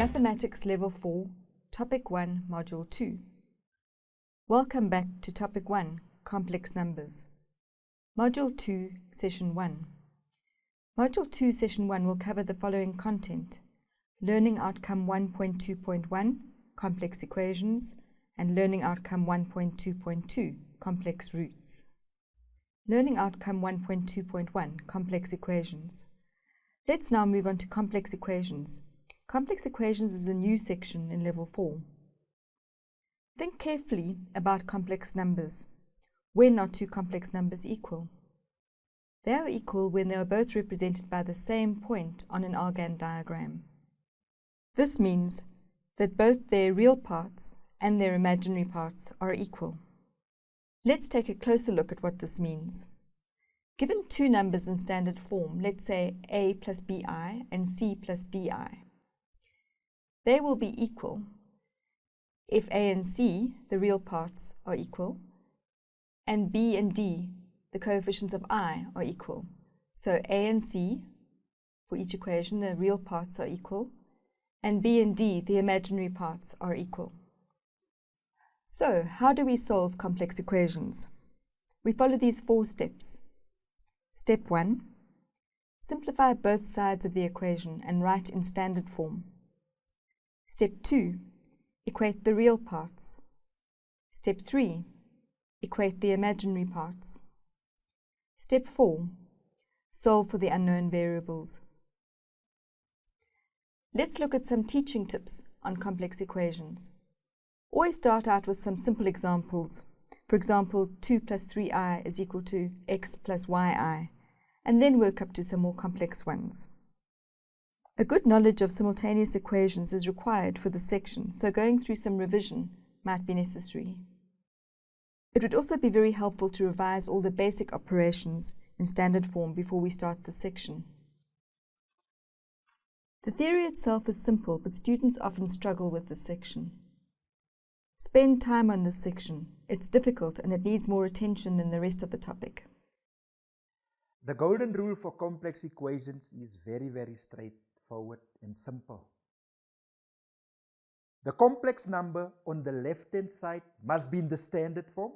Mathematics Level 4, Topic 1, Module 2. Welcome back to Topic 1, Complex Numbers. Module 2, Session 1. Module 2, Session 1 will cover the following content: Learning Outcome 1.2.1, Complex Equations, and Learning Outcome 1.2.2, Complex Roots. Learning Outcome 1.2.1, Complex Equations. Let's now move on to complex equations. Complex equations is a new section in Level 4. Think carefully about complex numbers. When are two complex numbers equal? They are equal when they are both represented by the same point on an Argand diagram. This means that both their real parts and their imaginary parts are equal. Let's take a closer look at what this means. Given two numbers in standard form, let's say a plus bi and c plus di, they will be equal if a and c, the real parts, are equal, and b and d, the coefficients of I, are equal. So a and c, for each equation, the real parts are equal, and b and d, the imaginary parts, are equal. So, how do we solve complex equations? We follow these 4 steps. Step 1. Simplify both sides of the equation and write in standard form. Step 2. Equate the real parts. Step 3. Equate the imaginary parts. Step 4. Solve for the unknown variables. Let's look at some teaching tips on complex equations. Always start out with some simple examples. For example, 2 plus 3i is equal to x plus yi, and then work up to some more complex ones. A good knowledge of simultaneous equations is required for this section, so going through some revision might be necessary. It would also be very helpful to revise all the basic operations in standard form before we start this section. The theory itself is simple, but students often struggle with this section. Spend time on this section. It's difficult and it needs more attention than the rest of the topic. The golden rule for complex equations is very straightforward and simple. The complex number on the left-hand side must be in the standard form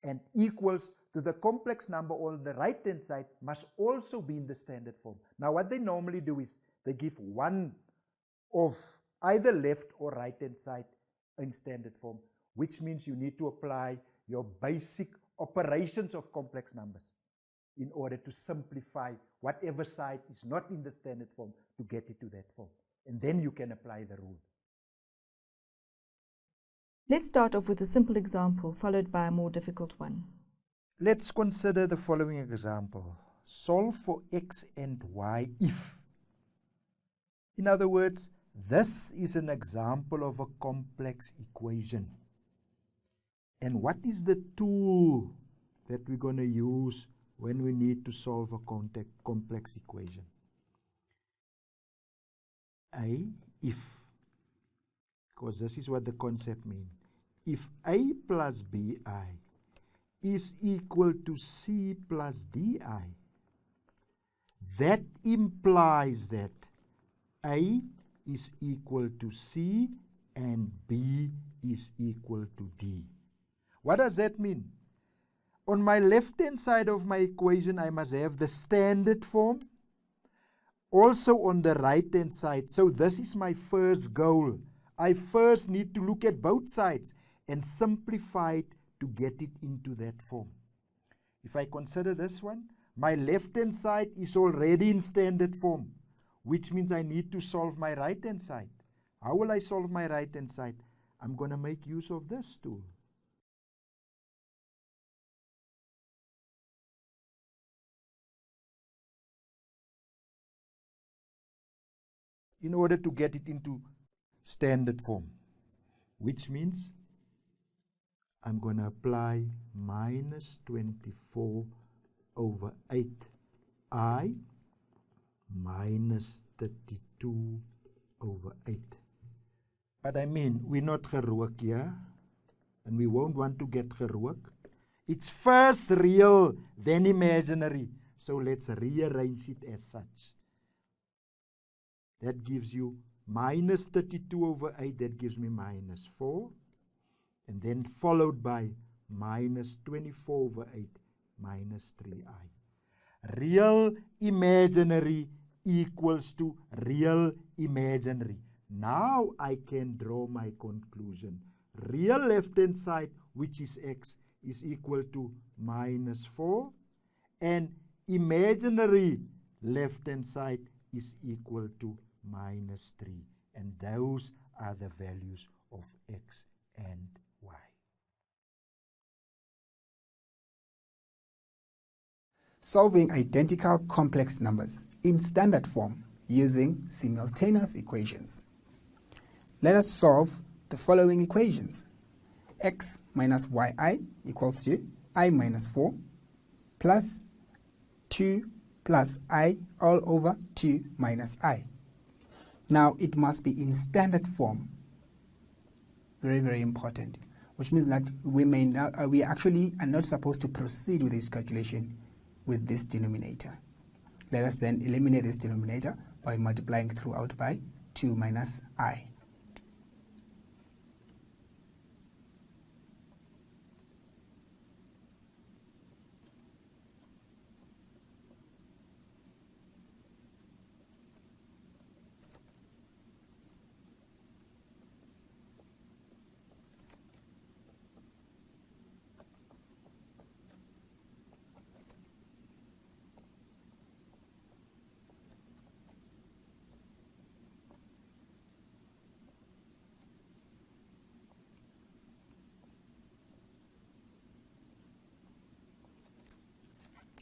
and equals to the complex number on the right-hand side must also be in the standard form. Now what they normally do is they give one of either left or right-hand side in standard form, which means you need to apply your basic operations of complex numbers in order to simplify whatever side is not in the standard form to get it to that form. And then you can apply the rule. Let's start off with a simple example followed by a more difficult one. Let's consider the following example. Solve for x and y if. In other words, this is an example of a complex equation. And what is the tool that we're going to use when we need to solve a complex equation? If, because this is what the concept means. If a plus bi is equal to c plus di, that implies that a is equal to c and b is equal to d. What does that mean? On my left-hand side of my equation, I must have the standard form. Also on the right-hand side. So this is my first goal. I first need to look at both sides and simplify it to get it into that form. If I consider this one, my left-hand side is already in standard form, which means I need to solve my right-hand side. How will I solve my right-hand side? I'm going to make use of this tool. In order to get it into standard form, which means I'm going to apply minus 24 over 8i minus 32 over 8. But I mean, we're not gerook here, and we won't want to get gerook. It's first real, then imaginary. So let's rearrange it as such. That gives you minus 32 over 8. That gives me minus 4. And then followed by minus 24 over 8 minus 3i. Real imaginary equals to real imaginary. Now I can draw my conclusion. Real left-hand side, which is x, is equal to minus 4. And imaginary left-hand side is equal to minus 3. And those are the values of x and y. Solving identical complex numbers in standard form using simultaneous equations. Let us solve the following equations. X minus yi equals to I minus 4 plus 2 plus I all over 2 minus I. Now it must be in standard form. Very, very important. Which means that we actually are not supposed to proceed with this calculation with this denominator. Let us then eliminate this denominator by multiplying throughout by 2 minus I.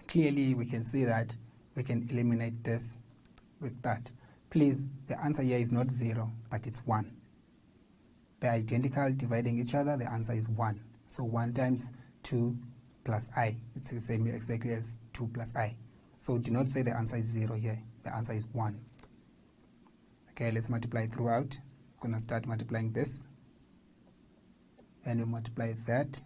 Clearly, we can see that we can eliminate this with that. Please, the answer here is not 0, but it's 1. They're identical, dividing each other, the answer is 1. So 1 times 2 plus I, it's the same exactly as 2 plus I. So do not say the answer is 0 here, the answer is 1. Okay, let's multiply throughout. I'm going to start multiplying this. Then we multiply that.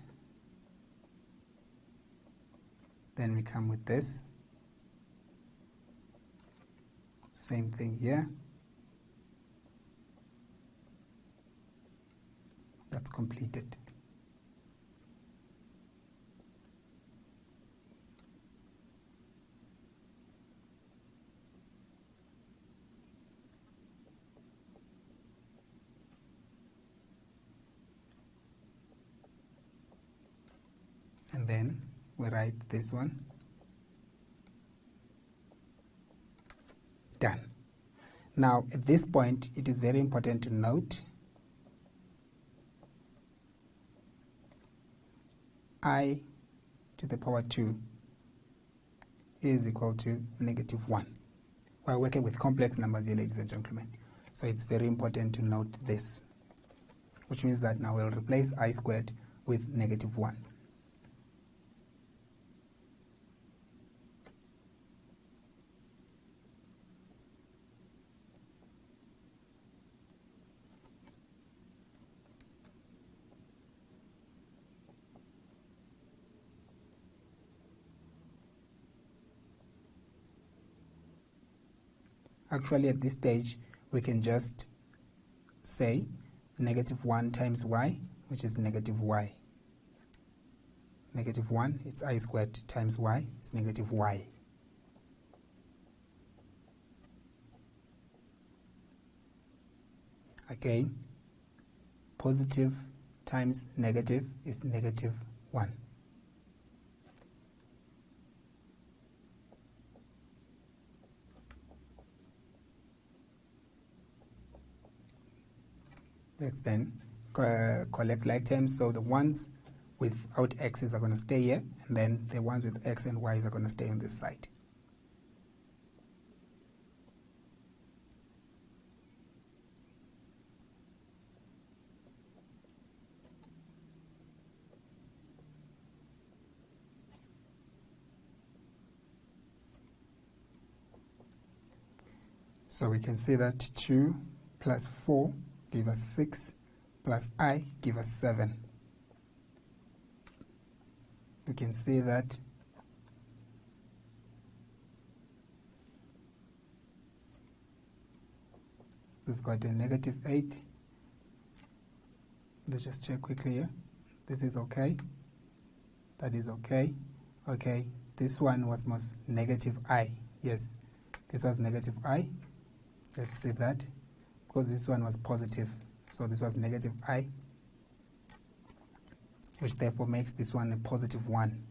Then we come with this. Same thing here. That's completed. And then we write this one. Done. Now at this point it is very important to note I to the power 2 is equal to negative 1. We're working with complex numbers here, ladies and gentlemen. So it's very important to note this, which means that now we'll replace I squared with negative 1. Actually, at this stage, we can just say negative 1 times y, which is negative y. Negative 1, it's I squared times y, it's negative y. Again, positive times negative is negative 1. Let's then collect like terms. So the ones without x's are going to stay here, and then the ones with x and y's are going to stay on this side. So we can see that 2 plus 4 give us 6, plus I give us 7. We can see that we've got a negative 8. Let's just check quickly here. This is okay. That is okay. Okay, this one was negative I. Yes, this was negative I. Let's say that, because this one was positive. So this was negative I, which therefore makes this one a positive 1.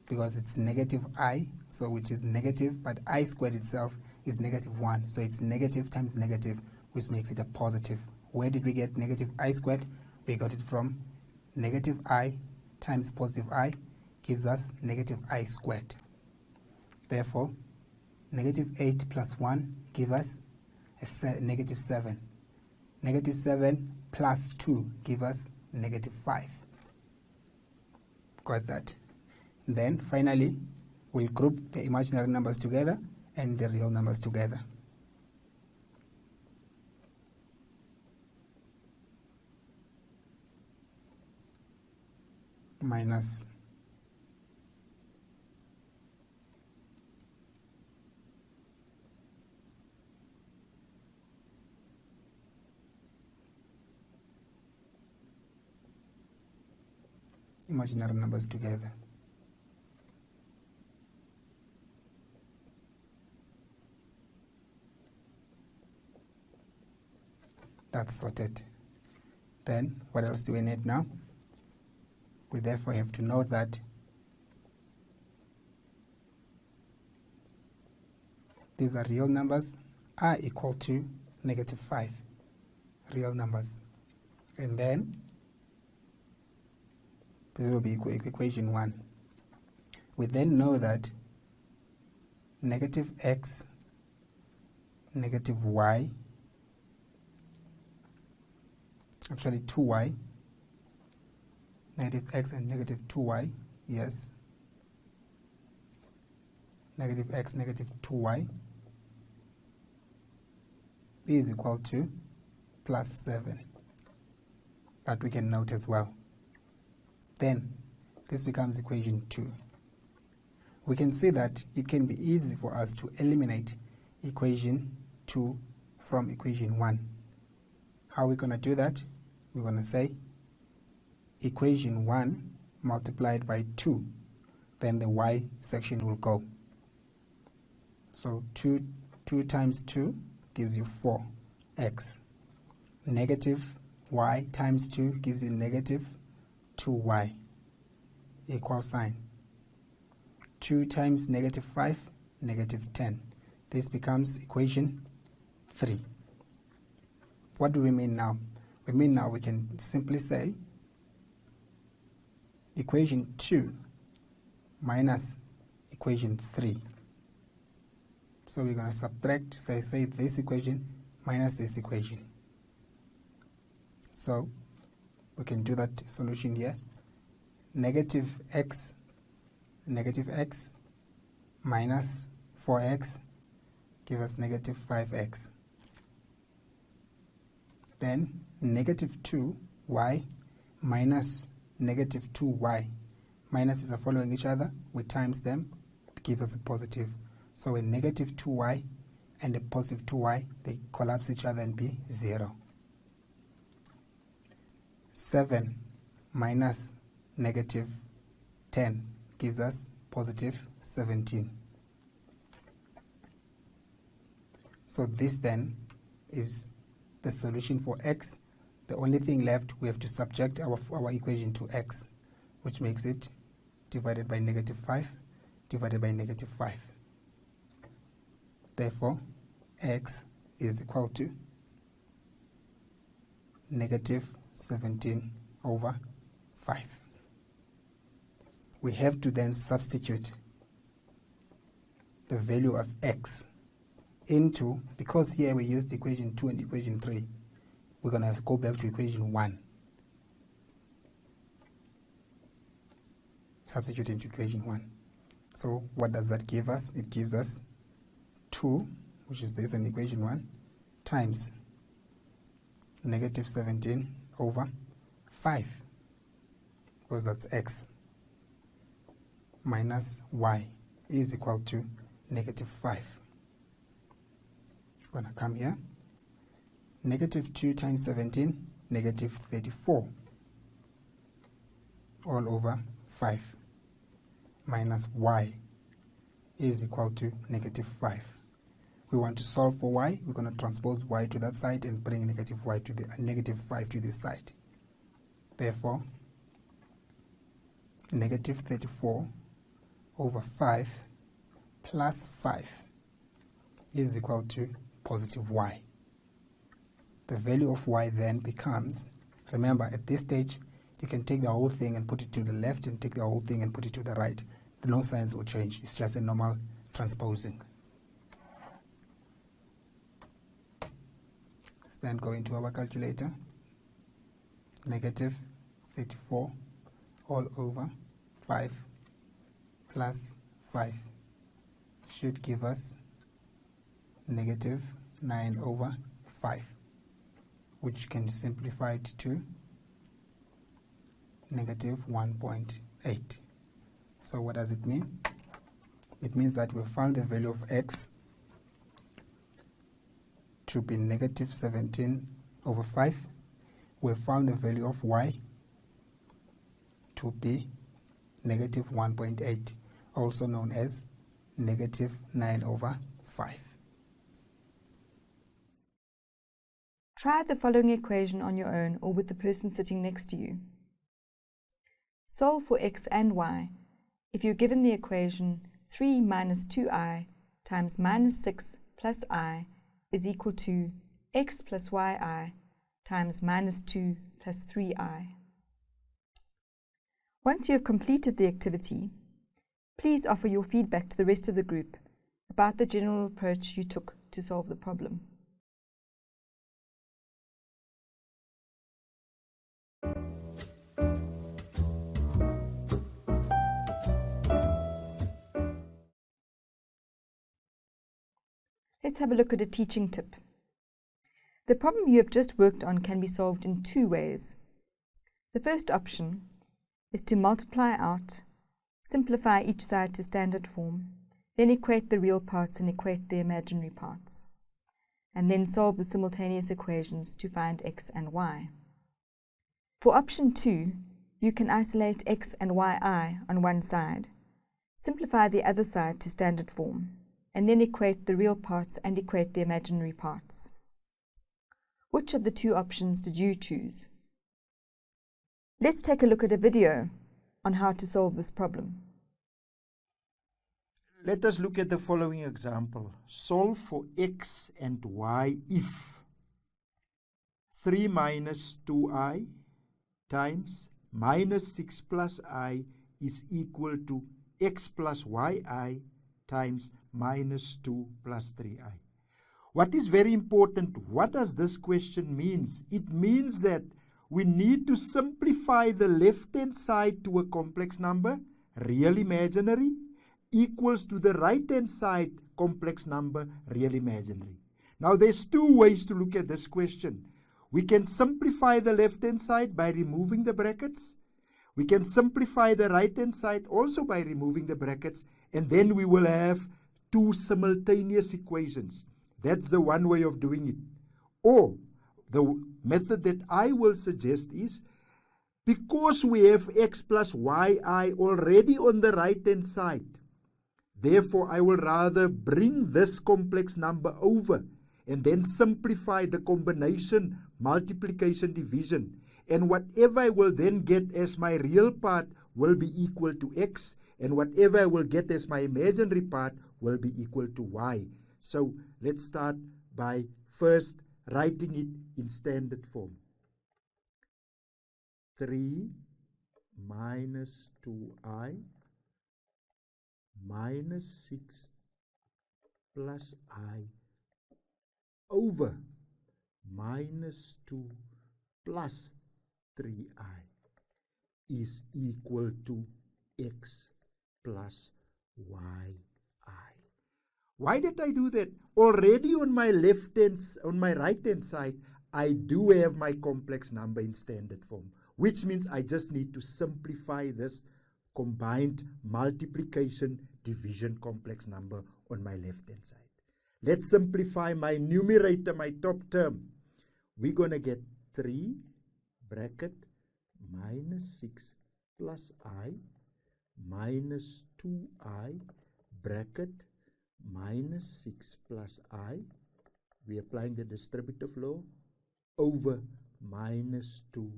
Because it's negative I, so which is negative, but I squared itself is negative 1. So it's negative times negative, which makes it a positive. Where did we get negative I squared? We got it from negative I times positive I gives us negative I squared. Therefore, negative 8 plus 1 gives us negative 7. Negative 7 plus 2 gives us negative 5. Got that? Then finally, we'll group the imaginary numbers together and the real numbers together. Minus imaginary numbers together. That's sorted. Then what else do we need now? We therefore have to know that these are real numbers are equal to negative 5. Real numbers. And then this will be equation 1. We then know that negative x, negative y, actually 2y, negative x and negative 2y, yes, negative x, negative 2y is equal to plus 7. That we can note as well. Then this becomes equation 2. We can see that it can be easy for us to eliminate equation 2 from equation 1. How are we going to do that? We're going to say equation 1 multiplied by 2. Then the y section will go. So 2 times 2 gives you 4x. Negative y times 2 gives you negative 2y. Equal sign. 2 times negative 5, negative 10. This becomes equation 3. What do we mean now? We mean now we can simply say equation 2 minus equation 3. So we're going to subtract, say this equation minus this equation. So we can do that solution here. Negative x minus 4x give us negative 5x. Then negative 2y minus negative 2y. Minuses are following each other. We times them. It gives us a positive. So a negative 2y and a positive 2y, they collapse each other and be 0. 7 minus negative 10 gives us positive 17. So this then is the solution for x. The only thing left, we have to subject our equation to x, which makes it divided by negative 5 divided by negative 5. Therefore, x is equal to negative 17 over 5. We have to then substitute the value of x into, because here we used equation 2 and equation 3, we're going to go back to equation 1. Substitute into equation 1. So what does that give us? It gives us 2, which is this in equation 1, times negative 17 over 5, because that's x, minus y is equal to negative 5. I'm going to come here. Negative 2 times 17, negative 34, all over 5, minus y is equal to negative 5. We want to solve for y. We're going to transpose y to that side and bring negative 5 to this side. Therefore, negative 34 over 5 plus 5 is equal to positive y. The value of y then becomes, remember at this stage, you can take the whole thing and put it to the left and take the whole thing and put it to the right. No signs will change. It's just a normal transposing. Let's then go into our calculator. Negative 34 all over 5 plus 5 should give us negative 9 over 5, which can simplify it to negative 1.8. So what does it mean? It means that we found the value of x to be negative 17 over 5. We found the value of y to be negative 1.8, also known as negative 9 over 5. Try the following equation on your own or with the person sitting next to you. Solve for x and y if you're given the equation 3 minus 2i times minus 6 plus I is equal to x plus yi times minus 2 plus 3i. Once you have completed the activity, please offer your feedback to the rest of the group about the general approach you took to solve the problem. Let's have a look at a teaching tip. The problem you have just worked on can be solved in two ways. The first option is to multiply out, simplify each side to standard form, then equate the real parts and equate the imaginary parts, and then solve the simultaneous equations to find x and y. For option 2, you can isolate x and yi on one side, simplify the other side to standard form, and then equate the real parts and equate the imaginary parts. Which of the two options did you choose? Let's take a look at a video on how to solve this problem. Let us look at the following example. Solve for x and y if 3 minus 2i times minus 6 plus I is equal to x plus yi times minus 2 plus 3i. What is very important, what does this question mean? It means that we need to simplify the left-hand side to a complex number, real imaginary, equals to the right-hand side complex number, real imaginary. Now there's two ways to look at this question. We can simplify the left-hand side by removing the brackets. We can simplify the right-hand side also by removing the brackets, and then we will have two simultaneous equations. That's the one way of doing it. Or the method that I will suggest is, because we have x plus yi already on the right-hand side, therefore I will rather bring this complex number over and then simplify the combination, multiplication, division. And whatever I will then get as my real part will be equal to x, and whatever I will get as my imaginary part will be equal to y. So let's start by first writing it in standard form. 3 minus 2i minus 6 plus I over minus 2 plus 3i is equal to x plus yi. Why did I do that? Already on my right hand side, I do have my complex number in standard form, which means I just need to simplify this combined multiplication division complex number on my left hand side. Let's simplify my numerator, my top term. we're going to get 3 bracket minus 6 plus I minus 2I bracket minus 6 plus I. We're applying the distributive law over minus 2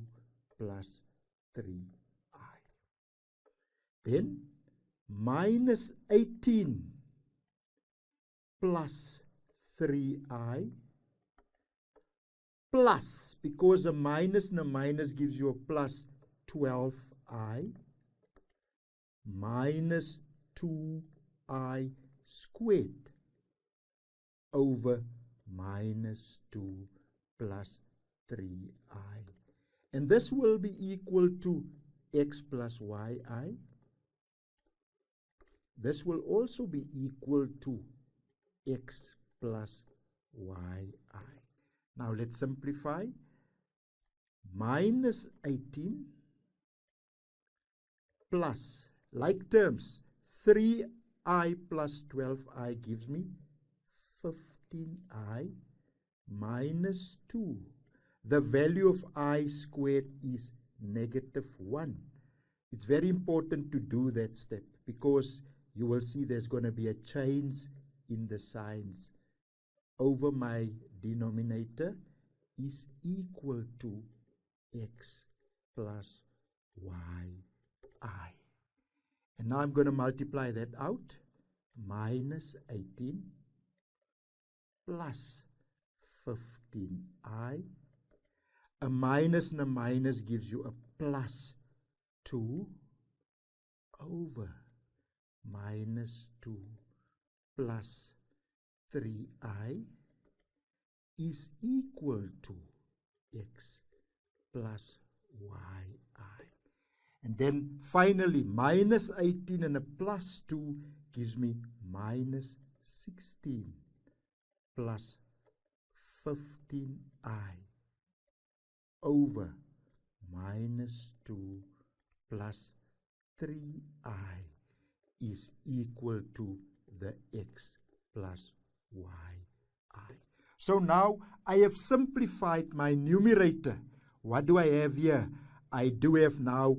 plus 3I. Then minus 18 plus 3I plus, because a minus and a minus gives you a plus, 12I minus 2I squared over minus 2 plus 3I. And this will be equal to x plus yi. This will also be equal to x plus yi. Now let's simplify. Minus 18 plus, like terms, 3I plus 12I gives me 15I minus 2. The value of I squared is negative 1. It's very important to do that step because you will see there's going to be a change in the signs. Over my denominator is equal to x plus yi. And now I'm going to multiply that out. Minus 18 plus 15i. A minus and a minus gives you a plus 2 over minus 2 plus 3i is equal to x plus yi. And then finally, minus 18 and a plus 2 gives me minus 16 plus 15i over minus 2 plus 3i is equal to the x plus yi. So now I have simplified my numerator. What do I have here? I do have now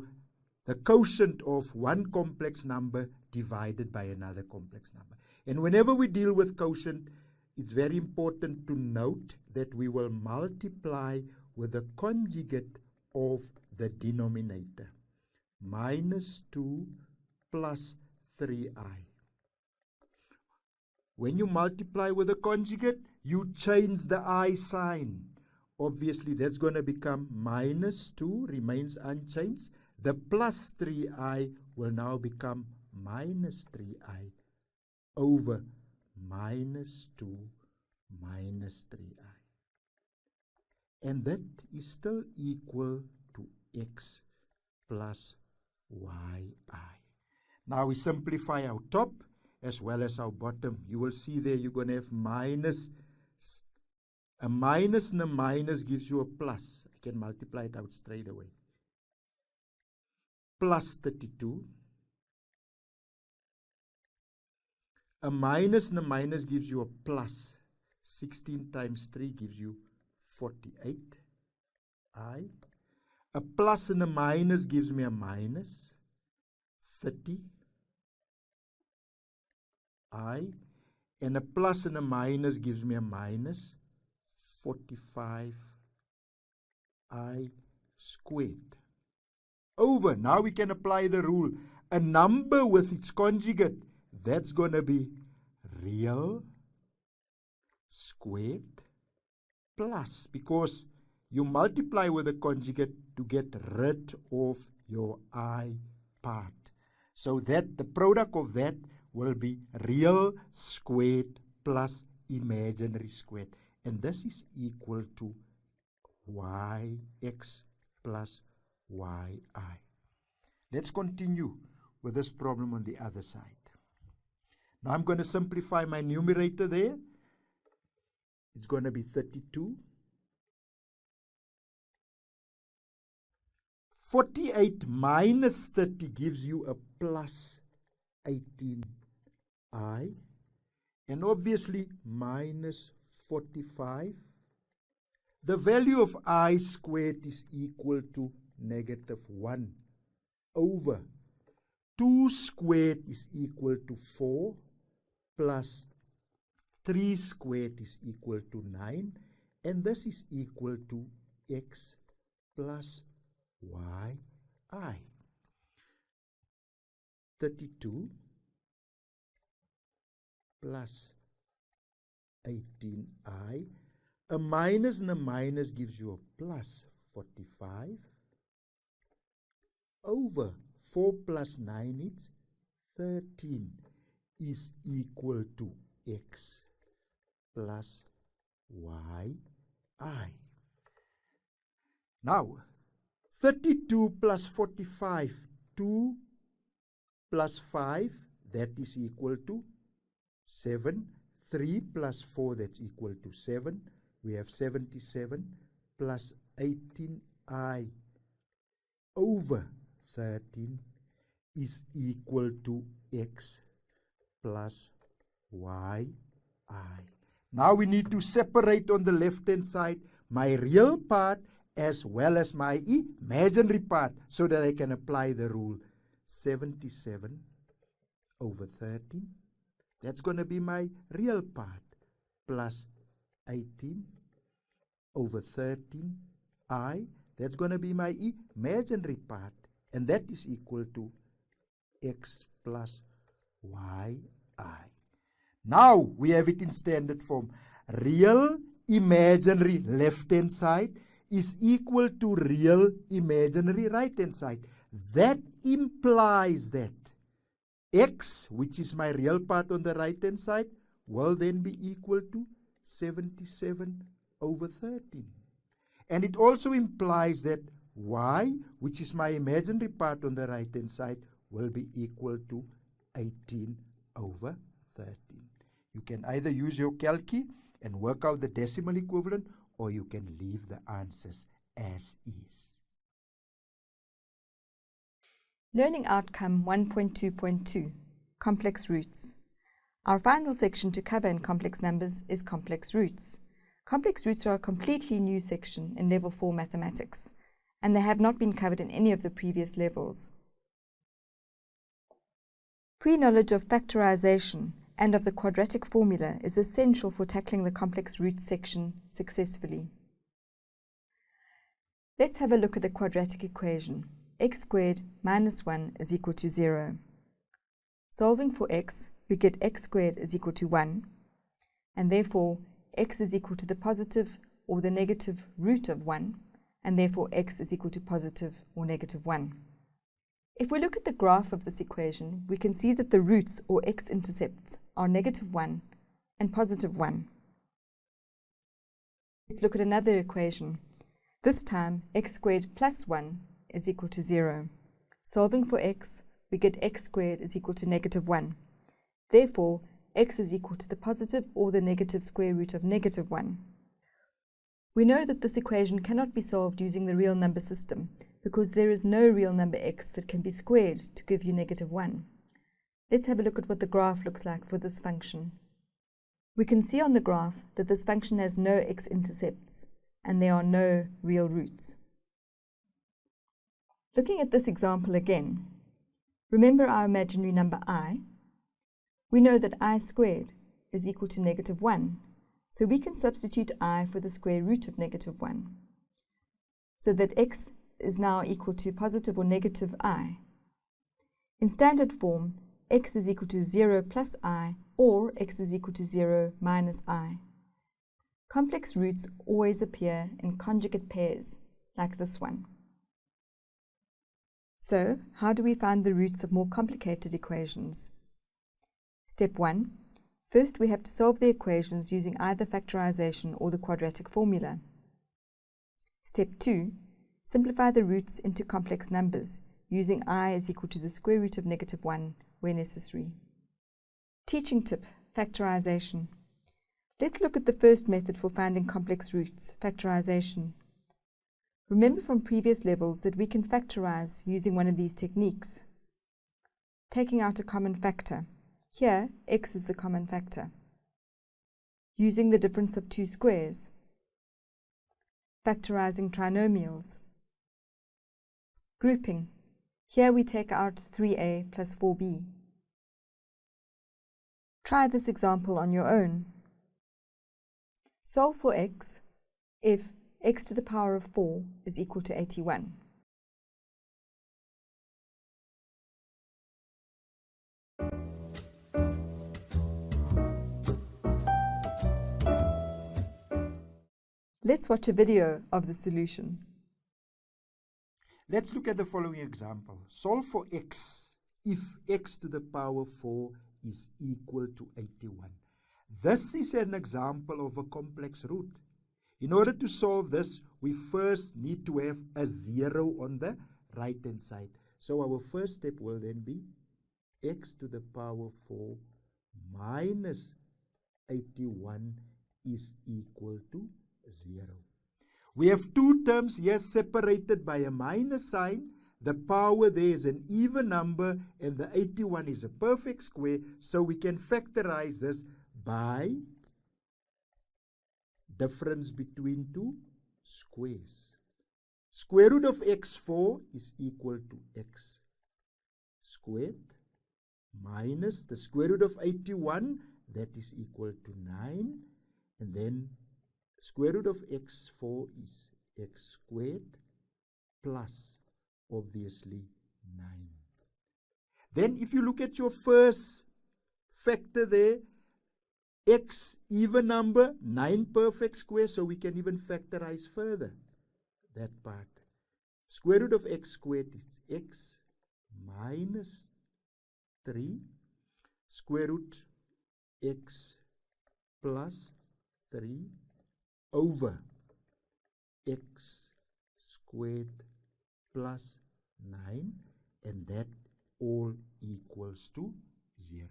the quotient of one complex number divided by another complex number. And whenever we deal with quotient, it's very important to note that we will multiply with the conjugate of the denominator. Minus 2 plus 3i. When you multiply with a conjugate, you change the I sign. Obviously, that's going to become minus 2, remains unchanged. The plus 3i will now become minus 3i over minus 2 minus 3i. And that is still equal to x plus yi. Now we simplify our top as well as our bottom. You will see there you're going to have minus. A minus and a minus gives you a plus. I can multiply it out straight away. Plus 32. A minus and a minus gives you a plus. 16 times 3 gives you 48. A plus and a minus gives me a minus. 30. And a plus and a minus gives me a minus. 45 I squared. Over. Now we can apply the rule. A number with its conjugate, that's going to be real squared plus, because you multiply with a conjugate to get rid of your I part. So that the product of that will be real squared plus imaginary squared. And this is equal to yx plus yi. Let's continue with this problem on the other side. Now I'm going to simplify my numerator there. It's going to be 32. 48 minus 30 gives you a plus 18i. And obviously minus 45. the value of I squared is equal to -1 over 2 squared is equal to 4 plus 3 squared is equal to 9, and this is equal to x plus yi. 32 plus 18i. A minus and a minus gives you a plus 45 over 4 plus 9, it's 13, is equal to x plus yi. Now, 32 plus 45, 2 plus 5, that is equal to 7. 3 plus 4, that's equal to 7. We have 77 plus 18i over 13 is equal to x plus yi. Now we need to separate on the left-hand side my real part as well as my imaginary part so that I can apply the rule. 77 over 13, that's going to be my real part, plus 18 over 13i, that's going to be my imaginary part, and that is equal to x plus yi. Now we have it in standard form. Real imaginary left-hand side is equal to real imaginary right-hand side. That implies that x, which is my real part on the right-hand side, will then be equal to 77 over 13. And it also implies that y, which is my imaginary part on the right-hand side, will be equal to 18 over 13. You can either use your calci and work out the decimal equivalent, or you can leave the answers as is. Learning Outcome 1.2.2, Complex Roots. Our final section to cover in complex numbers is complex roots. Complex roots are a completely new section in Level 4 mathematics, and they have not been covered in any of the previous levels. Pre-knowledge of factorization and of the quadratic formula is essential for tackling the complex roots section successfully. Let's have a look at a quadratic equation. X squared minus 1 is equal to 0. Solving for x, we get x squared is equal to 1, and therefore x is equal to the positive or the negative root of 1, and therefore x is equal to positive or negative 1. If we look at the graph of this equation, we can see that the roots or x-intercepts are negative 1 and positive 1. Let's look at another equation. This time, x squared plus 1 is equal to 0. Solving for x, we get x squared is equal to negative 1. Therefore, x is equal to the positive or the negative square root of negative 1. We know that this equation cannot be solved using the real number system because there is no real number x that can be squared to give you negative 1. Let's have a look at what the graph looks like for this function. We can see on the graph that this function has no x-intercepts and there are no real roots. Looking at this example again, remember our imaginary number I? We know that I squared is equal to negative 1, so we can substitute I for the square root of negative 1, so that x is now equal to positive or negative I. In standard form, x is equal to 0 plus I, or x is equal to 0 minus I. Complex roots always appear in conjugate pairs, like this one. So, how do we find the roots of more complicated equations? Step 1. First, we have to solve the equations using either factorization or the quadratic formula. Step 2. Simplify the roots into complex numbers, using I is equal to the square root of negative 1 where necessary. Teaching tip, factorization. Let's look at the first method for finding complex roots, factorization. Remember from previous levels that we can factorize using one of these techniques. Taking out a common factor. Here, x is the common factor. Using the difference of two squares. Factorizing trinomials. Grouping. Here we take out 3a plus 4b. Try this example on your own. Solve for x if x to the power of 4 is equal to 81. Let's watch a video of the solution. Let's look at the following example. Solve for x if x to the power 4 is equal to 81. This is an example of a complex root. In order to solve this, we first need to have a 0 on the right-hand side. So our first step will then be x to the power 4 minus 81 is equal to 0. We have two terms here separated by a minus sign. The power there is an even number and the 81 is a perfect square, so we can factorize this by difference between two squares. Square root of x4 is equal to x squared minus the square root of 81, that is equal to 9, and then square root of x4 is x squared plus, obviously, 9. Then if you look at your first factor there, x even number, 9 perfect square, so we can even factorize further that part. Square root of x squared is x minus 3, square root x plus 3 over x squared plus 9, and that all equals to 0.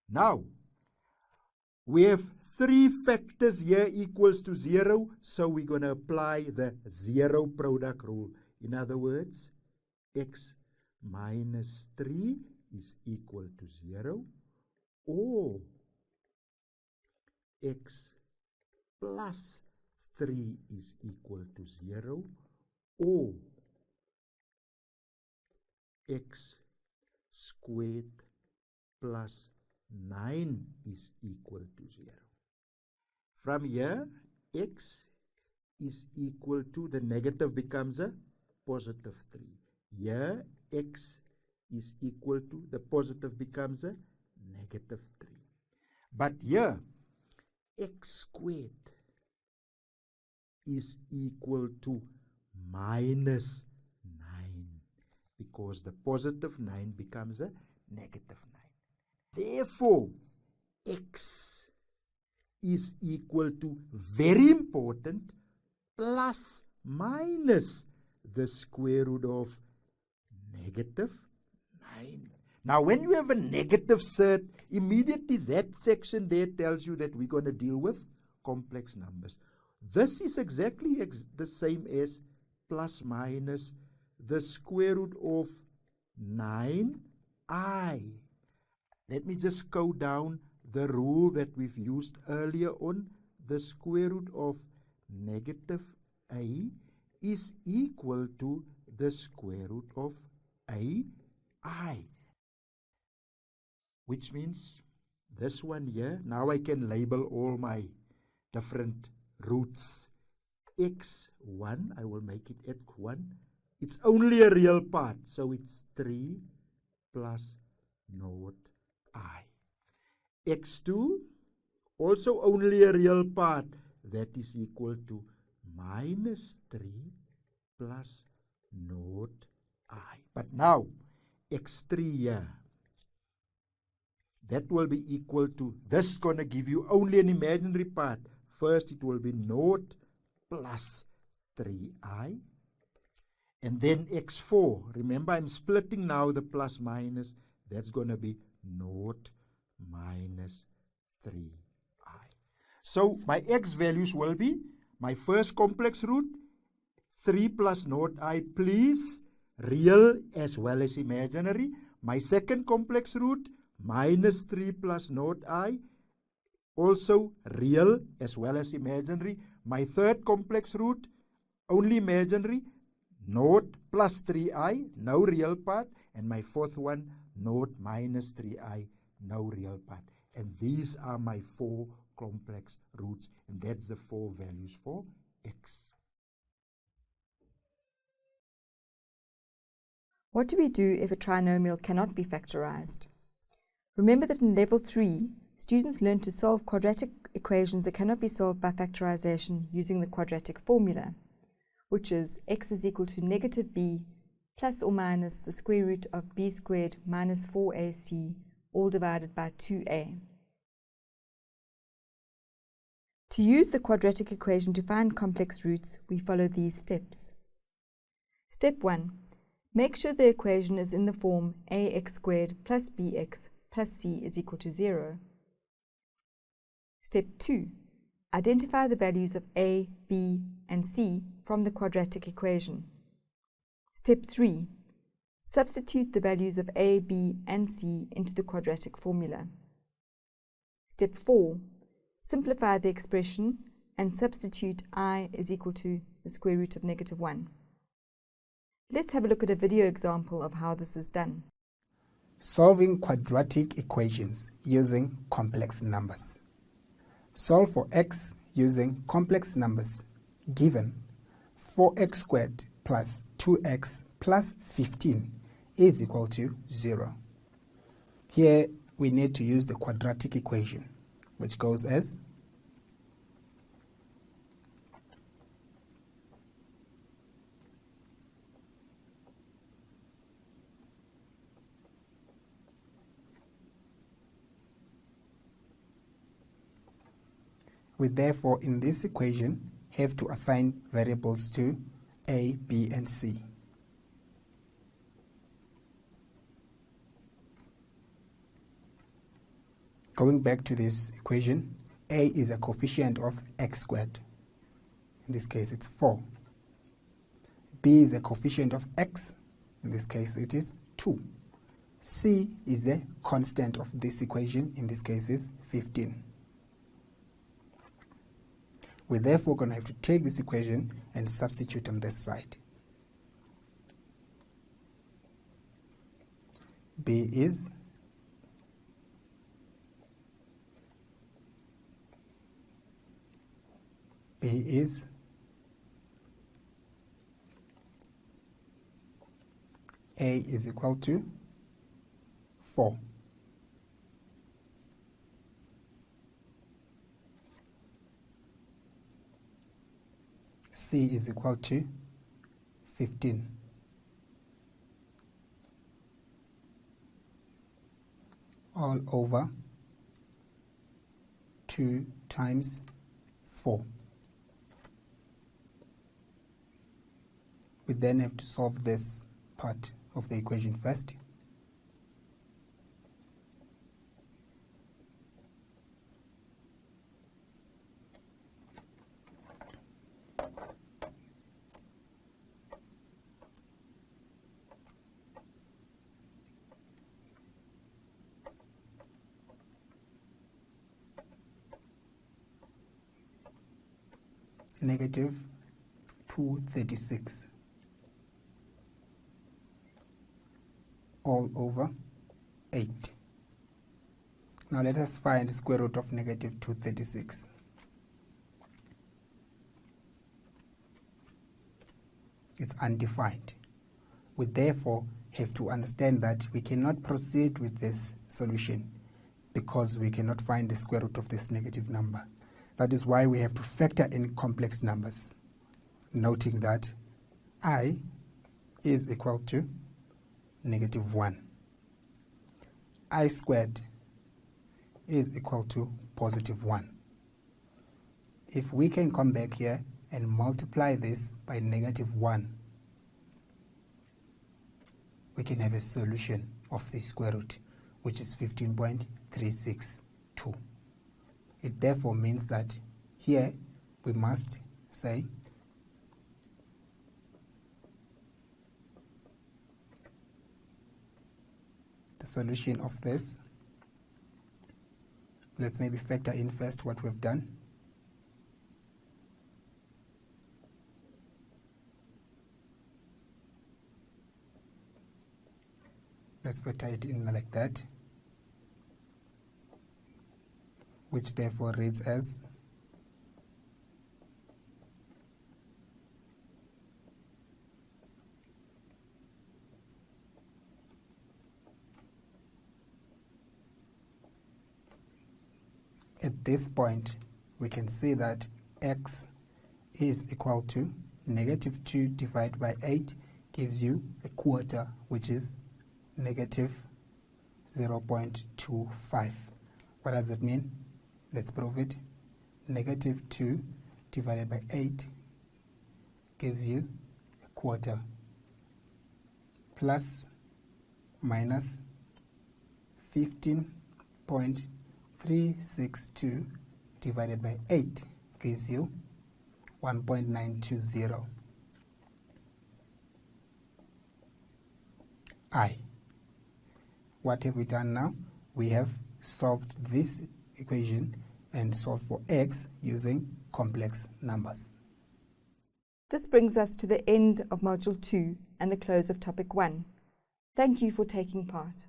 Now, we have 3 factors here equals to 0, so we're going to apply the 0 product rule. In other words, x minus 3 is equal to 0, or x plus 3 is equal to 0, or x squared plus 9 is equal to 0. From here, x is equal to, the negative becomes a positive 3. Here, x is equal to, the positive becomes a negative 3. But here, x squared is equal to minus 9, because the positive 9 becomes a negative 9. Therefore, x is equal to, very important, plus minus the square root of negative 9. Now, when you have a negative cert, immediately that section there tells you that we're going to deal with complex numbers. This is exactly the same as plus minus the square root of 9i. Let me just go down the rule that we've used earlier on. The square root of negative a is equal to the square root of ai, which means this one here, now I can label all my different roots. x1, I will make it x1. It's only a real part, so it's 3 plus naught I. x2, also only a real part, that is equal to minus 3 plus naught I. But now, x3 here, that will be equal to, this is going to give you only an imaginary part. First, it will be naught plus 3i. And then x4, remember I'm splitting now the plus minus, that's going to be naught minus 3i. So my x values will be, my first complex root, 3 plus naught I, please, real as well as imaginary. My second complex root, minus 3 plus naught I, also real as well as imaginary. My third complex root, only imaginary, 0 plus 3i, no real part. And my fourth one, 0 minus 3i, no real part. And these are my 4 complex roots, and that's the 4 values for x. What do we do if a trinomial cannot be factorized? Remember that in level 3, students learn to solve quadratic equations that cannot be solved by factorization using the quadratic formula, which is x is equal to negative b plus or minus the square root of b squared minus 4ac, all divided by 2a. To use the quadratic equation to find complex roots, we follow these steps. Step 1. Make sure the equation is in the form ax squared plus bx plus c is equal to 0. Step 2. Identify the values of a, b, and c from the quadratic equation. Step 3. Substitute the values of a, b, and c into the quadratic formula. Step 4. Simplify the expression and substitute I is equal to the square root of negative 1. Let's have a look at a video example of how this is done. Solving quadratic equations using complex numbers. Solve for x using complex numbers given 4x squared plus 2x plus 15 is equal to 0. Here we need to use the quadratic equation, which goes as we therefore in this equation have to assign variables to a, b, and c. Going back to this equation, a is a coefficient of x squared. In this case it's 4. B is a coefficient of x. In this case it is 2. C is the constant of this equation. In this case is 15. We're therefore going to have to take this equation and substitute on this side. B is A is equal to 4. C is equal to 15. All over 2 times 4. We then have to solve this part of the equation first. Negative 236 all over 8. Now let us find the square root of negative 236. It's undefined. We therefore have to understand that we cannot proceed with this solution because we cannot find the square root of this negative number. That is why we have to factor in complex numbers, noting that I is equal to negative 1. I squared is equal to positive 1. If we can come back here and multiply this by negative 1, we can have a solution of the square root, which is 15.362. It therefore means that here we must say the solution of this Let's maybe factor in first what we've done. Let's factor it in like that, which therefore reads as at this point we can see that x is equal to negative 2 divided by 8 gives you a quarter, which is negative 0.25. What does that mean? Let's prove it. Negative 2 divided by 8 gives you a quarter, plus minus 15.362 divided by 8 gives you 1.920. What have we done now? We have solved this equation and solved for x using complex numbers. This brings us to the end of Module 2 and the close of Topic 1. Thank you for taking part.